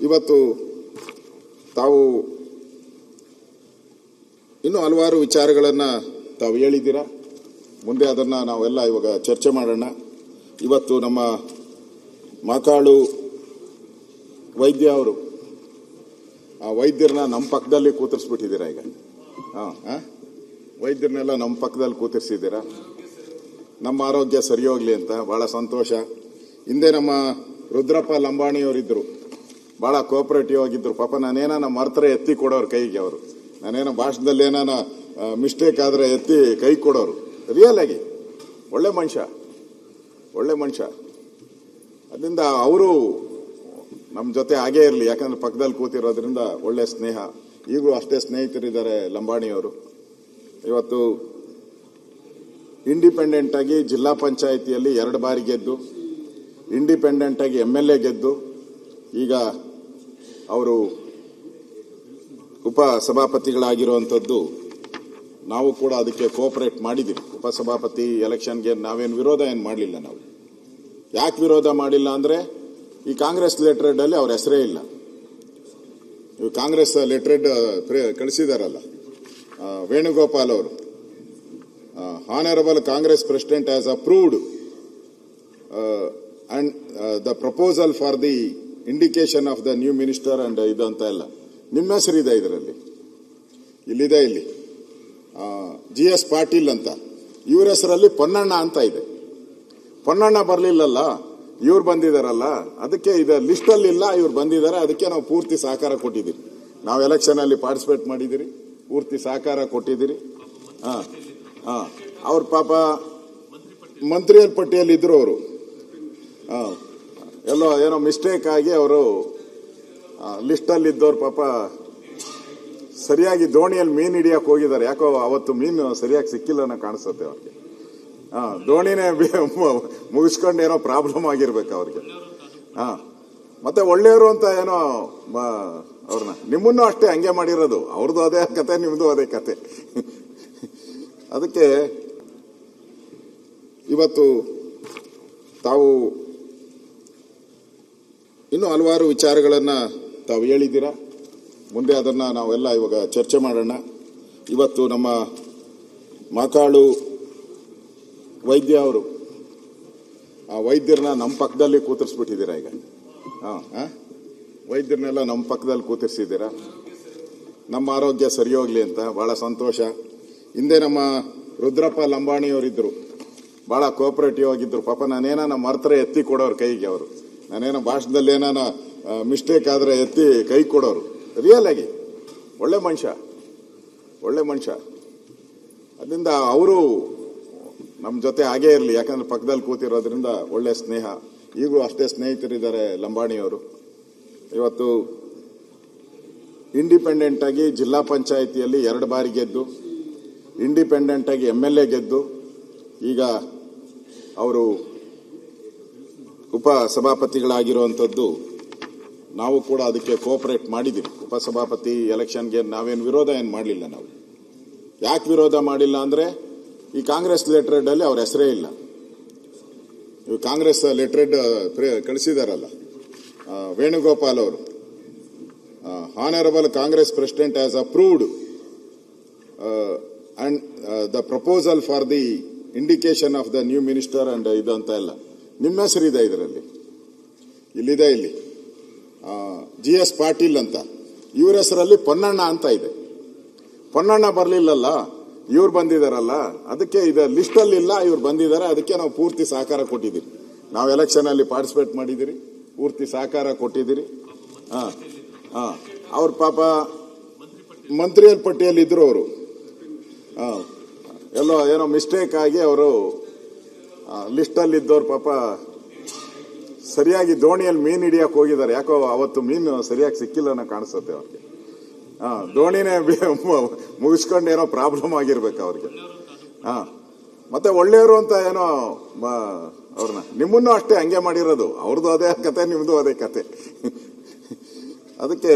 ಇವತ್ತು ತಾವು ಇನ್ನೂ ಹಲವಾರು ವಿಚಾರಗಳನ್ನು ತಾವು ಹೇಳಿದ್ದೀರಾ. ಮುಂದೆ ಅದನ್ನು ನಾವೆಲ್ಲ ಇವಾಗ ಚರ್ಚೆ ಮಾಡೋಣ. ಇವತ್ತು ನಮ್ಮ ಮಾಕಾಳು ವೈದ್ಯ ಅವರು ಆ ವೈದ್ಯರನ್ನ ನಮ್ಮ ಪಕ್ಕದಲ್ಲಿ ಕೂತಿಸ್ಬಿಟ್ಟಿದ್ದೀರಾ. ಈಗ ವೈದ್ಯರನ್ನೆಲ್ಲ ನಮ್ಮ ಪಕ್ಕದಲ್ಲಿ ಕೂತಿರ್ಸಿದ್ದೀರಾ. ನಮ್ಮ ಆರೋಗ್ಯ ಸರಿ ಹೋಗ್ಲಿ ಅಂತ ಬಹಳ ಸಂತೋಷ. ಹಿಂದೆ ನಮ್ಮ ರುದ್ರಪ್ಪ ಲಂಬಾಣಿಯವರಿದ್ದರು, ಭಾಳ ಕೋಆಪರೇಟಿವ್ ಆಗಿದ್ದರು. ಪಾಪ ನಾನೇನ ಮರ್ತರೆ ಎತ್ತಿ ಕೊಡೋರು ಕೈಗೆ. ಅವರು ನಾನೇನೋ ಭಾಷಣದಲ್ಲಿ ಏನಾನ ಮಿಸ್ಟೇಕ್ ಆದರೆ ಎತ್ತಿ ಕೈ ಕೊಡೋರು. ರಿಯಲ್ ಆಗಿ ಒಳ್ಳೆ ಮನುಷ್ಯ. ಅದರಿಂದ ಅವರು ನಮ್ಮ ಜೊತೆ ಹಾಗೇ ಇರಲಿ, ಯಾಕಂದ್ರೆ ಪಕ್ಕದಲ್ಲಿ ಕೂತಿರೋದ್ರಿಂದ ಒಳ್ಳೆ ಸ್ನೇಹ. ಈಗಲೂ ಅಷ್ಟೇ ಸ್ನೇಹಿತರಿದ್ದಾರೆ ಲಂಬಾಣಿಯವರು. ಇವತ್ತು ಇಂಡಿಪೆಂಡೆಂಟ್ ಆಗಿ ಜಿಲ್ಲಾ ಪಂಚಾಯಿತಿಯಲ್ಲಿ 2 ಬಾರಿ ಗೆದ್ದು, ಇಂಡಿಪೆಂಡೆಂಟ್ ಆಗಿ MLA ಗೆದ್ದು, ಈಗ ಅವರು ಉಪಸಭಾಪತಿಗಳಾಗಿರುವಂಥದ್ದು. ನಾವು ಕೂಡ ಅದಕ್ಕೆ ಕೋಆಪರೇಟ್ ಮಾಡಿದ್ದೀವಿ. ಉಪಸಭಾಪತಿ ಎಲೆಕ್ಷನ್ಗೆ ನಾವೇನು ವಿರೋಧ ಏನು ಮಾಡಲಿಲ್ಲ. ನಾವು ಯಾಕೆ ವಿರೋಧ ಮಾಡಿಲ್ಲ ಅಂದರೆ, ಈ ಕಾಂಗ್ರೆಸ್ ಲೆಟರ್ಡ್ ಅಲ್ಲಿ ಅವ್ರ ಹೆಸರೇ ಇಲ್ಲ. ಇವು ಕಾಂಗ್ರೆಸ್ ಲೆಟರ್ಡ್ ಕಳಿಸಿದಾರಲ್ಲ ವೇಣುಗೋಪಾಲ್ ಅವರು, honourable Congress president has approved and the proposal for the indication of the new minister and ಇದು ಅಂತ ಎಲ್ಲ ನಿಮ್ಮ ಹೆಸರಿದೆ ಇದರಲ್ಲಿ. ಇಲ್ಲಿದೆ, ಇಲ್ಲಿ GS ಪಾಟೀಲ್ ಅಂತ, ಇವ್ರ ಹೆಸರಲ್ಲಿ ಪೊನ್ನಣ್ಣ ಅಂತ ಇದೆ. ಪೊನ್ನಣ್ಣ ಬರಲಿಲ್ಲಲ್ಲ, ಇವ್ರು ಬಂದಿದಾರಲ್ಲ, ಅದಕ್ಕೆ ಇದು ಲಿಸ್ಟಲ್ಲಿ ಇಲ್ಲ. ಇವ್ರು ಬಂದಿದ್ದಾರೆ, ಅದಕ್ಕೆ ನಾವು ಪೂರ್ತಿ ಸಹಕಾರ ಕೊಟ್ಟಿದ್ದೀರಿ. ನಾವು ಎಲೆಕ್ಷನ್ ಅಲ್ಲಿ ಪಾರ್ಟಿಸಿಪೇಟ್ ಮಾಡಿದಿರಿ, ಪೂರ್ತಿ ಸಹಕಾರ ಕೊಟ್ಟಿದ್ದೀರಿ. ಅವ್ರ ಪಾಪ ಮಂತ್ರಿಯಲ್ ಪಟ್ಟಿಯಲ್ಲಿ ಇದ್ರು. ಅವರು ಎಲ್ಲೋ ಏನೋ ಮಿಸ್ಟೇಕ್ ಆಗಿ ಅವರು ಲಿಸ್ಟಲ್ಲಿ ಇದ್ದವ್ರು ಪಾಪ ಸರಿಯಾಗಿ ದೋಣಿಯಲ್ಲಿ ಮೀನು ಹಿಡಿಯಕ್ಕೆ ಹೋಗಿದ್ದಾರೆ. ಯಾಕೋ ಅವತ್ತು ಮೀನು ಸರಿಯಾಗಿ ಸಿಕ್ಕಿಲ್ಲ ಅನ್ನೋ ಕಾಣಿಸುತ್ತೆ ಅವ್ರಿಗೆ. ದೋಣಿನೇ ಮುಗಿಸ್ಕೊಂಡು ಏನೋ ಪ್ರಾಬ್ಲಮ್ ಆಗಿರ್ಬೇಕು ಅವ್ರಿಗೆ. ಮತ್ತೆ ಒಳ್ಳೆಯವರು ಅಂತ ಏನೋ ಅವ್ರನ್ನ ನಿಮ್ಮನ್ನು ಅಷ್ಟೇ ಹಂಗೆ ಮಾಡಿರೋದು. ಅವ್ರದ್ದು ಅದೇ ಕತೆ, ನಿಮ್ದು ಅದೇ ಕತೆ. ಅದಕ್ಕೆ ಇವತ್ತು ತಾವು ಇನ್ನೂ ಹಲವಾರು ವಿಚಾರಗಳನ್ನು ತಾವು ಹೇಳಿದ್ದೀರಾ. ಮುಂದೆ ಅದನ್ನು ನಾವೆಲ್ಲ ಇವಾಗ ಚರ್ಚೆ ಮಾಡೋಣ. ಇವತ್ತು ನಮ್ಮ ಮಾಕಾಳು ವೈದ್ಯ ಅವರು ಆ ವೈದ್ಯರನ್ನ ನಮ್ಮ ಪಕ್ಕದಲ್ಲಿ ಕೂತಿಸ್ಬಿಟ್ಟಿದ್ದೀರಾ. ಈಗ ವೈದ್ಯರನ್ನೆಲ್ಲ ನಮ್ಮ ಪಕ್ಕದಲ್ಲಿ ಕೂತಿರ್ಸಿದ್ದೀರಾ. ನಮ್ಮ ಆರೋಗ್ಯ ಸರಿ ಹೋಗ್ಲಿ ಅಂತ ಬಹಳ ಸಂತೋಷ. ಹಿಂದೆ ನಮ್ಮ ರುದ್ರಪ್ಪ ಲಂಬಾಣಿಯವರಿದ್ದರು, ಭಾಳ ಕೋಆಪರೇಟಿವ್ ಆಗಿದ್ದರು. ಪಾಪ ನಾನೇನ ಮರ್ತರೆ ಎತ್ತಿ ಕೊಡೋರು ಕೈಗೆ. ಅವರು ನಾನೇನೋ ಭಾಷಣದಲ್ಲಿ ಏನಾನ ಮಿಸ್ಟೇಕ್ ಆದರೆ ಎತ್ತಿ ಕೈ ಕೊಡೋರು. ರಿಯಲ್ ಆಗಿ ಒಳ್ಳೆ ಮನುಷ್ಯ. ಅದರಿಂದ ಅವರು ನಮ್ಮ ಜೊತೆ ಹಾಗೇ ಇರಲಿ, ಯಾಕಂದ್ರೆ ಪಕ್ಕದಲ್ಲಿ ಕೂತಿರೋದ್ರಿಂದ ಒಳ್ಳೆ ಸ್ನೇಹ. ಈಗಲೂ ಅಷ್ಟೇ ಸ್ನೇಹಿತರಿದ್ದಾರೆ ಲಂಬಾಣಿಯವರು. ಇವತ್ತು ಇಂಡಿಪೆಂಡೆಂಟ್ ಆಗಿ ಜಿಲ್ಲಾ ಪಂಚಾಯಿತಿಯಲ್ಲಿ 2 ಬಾರಿ ಗೆದ್ದು, ಇಂಡಿಪೆಂಡೆಂಟ್ ಆಗಿ MLA ಗೆದ್ದು, ಈಗ ಅವರು ಉಪಸಭಾಪತಿಗಳಾಗಿರುವಂಥದ್ದು. ನಾವು ಕೂಡ ಅದಕ್ಕೆ ಕೋಆಪರೇಟ್ ಮಾಡಿದ್ದೀವಿ. ಉಪಸಭಾಪತಿ ಎಲೆಕ್ಷನ್ಗೆ ನಾವೇನು ವಿರೋಧ ಏನು ಮಾಡಲಿಲ್ಲ. ನಾವು ಯಾಕೆ ವಿರೋಧ ಮಾಡಿಲ್ಲ ಅಂದರೆ, ಈ ಕಾಂಗ್ರೆಸ್ ಲೆಟರ್ಡ್ ಅಲ್ಲಿ ಅವ್ರ ಹೆಸರೇ ಇಲ್ಲ. ಇವು ಕಾಂಗ್ರೆಸ್ ಲೆಟರ್ಡ್ ಕಳಿಸಿದಾರಲ್ಲ ವೇಣುಗೋಪಾಲ್ ಅವರು, honourable Congress president has approved and the proposal for the indication of the new minister and ಇದು ಅಂತ ಎಲ್ಲ ನಿಮ್ಮ ಹೆಸರಿದೆ ಇದರಲ್ಲಿ. ಇಲ್ಲಿದೆ, ಇಲ್ಲಿ GS ಪಾಟೀಲ್ ಅಂತ, ಇವ್ರ ಹೆಸರಲ್ಲಿ ಪೊನ್ನಣ್ಣ ಅಂತ ಇದೆ. ಪೊನ್ನಣ್ಣ ಬರಲಿಲ್ಲಲ್ಲ, ಇವ್ರು ಬಂದಿದಾರಲ್ಲ, ಅದಕ್ಕೆ ಇದು ಲಿಸ್ಟಲ್ಲಿ ಇಲ್ಲ. ಇವ್ರು ಬಂದಿದ್ದಾರೆ, ಅದಕ್ಕೆ ನಾವು ಪೂರ್ತಿ ಸಹಕಾರ ಕೊಟ್ಟಿದ್ದೀರಿ. ನಾವು ಎಲೆಕ್ಷನ್ ಅಲ್ಲಿ ಪಾರ್ಟಿಸಿಪೇಟ್ ಮಾಡಿದ್ದೀರಿ, ಪೂರ್ತಿ ಸಹಕಾರ ಕೊಟ್ಟಿದ್ದೀರಿ. ಅವ್ರ ಪಾಪ ಮಂತ್ರಿಯಲ್ ಪಟ್ಟಿಯಲ್ಲಿ ಇದ್ರು. ಅವರು ಎಲ್ಲೋ ಏನೋ ಮಿಸ್ಟೇಕ್ ಆಗಿ ಅವರು ಲಿಸ್ಟಲ್ಲಿ ಇದ್ದವ್ರು ಪಾಪ ಸರಿಯಾಗಿ ದೋಣಿಯಲ್ಲಿ ಮೀನು ಹಿಡಿಯಕ್ಕೆ ಹೋಗಿದ್ದಾರೆ. ಯಾಕೋ ಅವತ್ತು ಮೀನು ಸರಿಯಾಗಿ ಸಿಕ್ಕಿಲ್ಲ ಅನ್ನೋ ಕಾಣಿಸುತ್ತೆ ಅವ್ರಿಗೆ. ದೋಣಿನೇ ಮುಗಿಸ್ಕೊಂಡು ಏನೋ ಪ್ರಾಬ್ಲಮ್ ಆಗಿರ್ಬೇಕು ಅವ್ರಿಗೆ. ಮತ್ತೆ ಒಳ್ಳೆಯವರು ಅಂತ ಏನೋ ಅವ್ರನ್ನ ನಿಮ್ಮನ್ನು ಅಷ್ಟೇ ಹಂಗೆ ಮಾಡಿರೋದು. ಅವ್ರದ್ದು ಅದೇ ಕತೆ, ನಿಮ್ದು ಅದೇ ಕತೆ. ಅದಕ್ಕೆ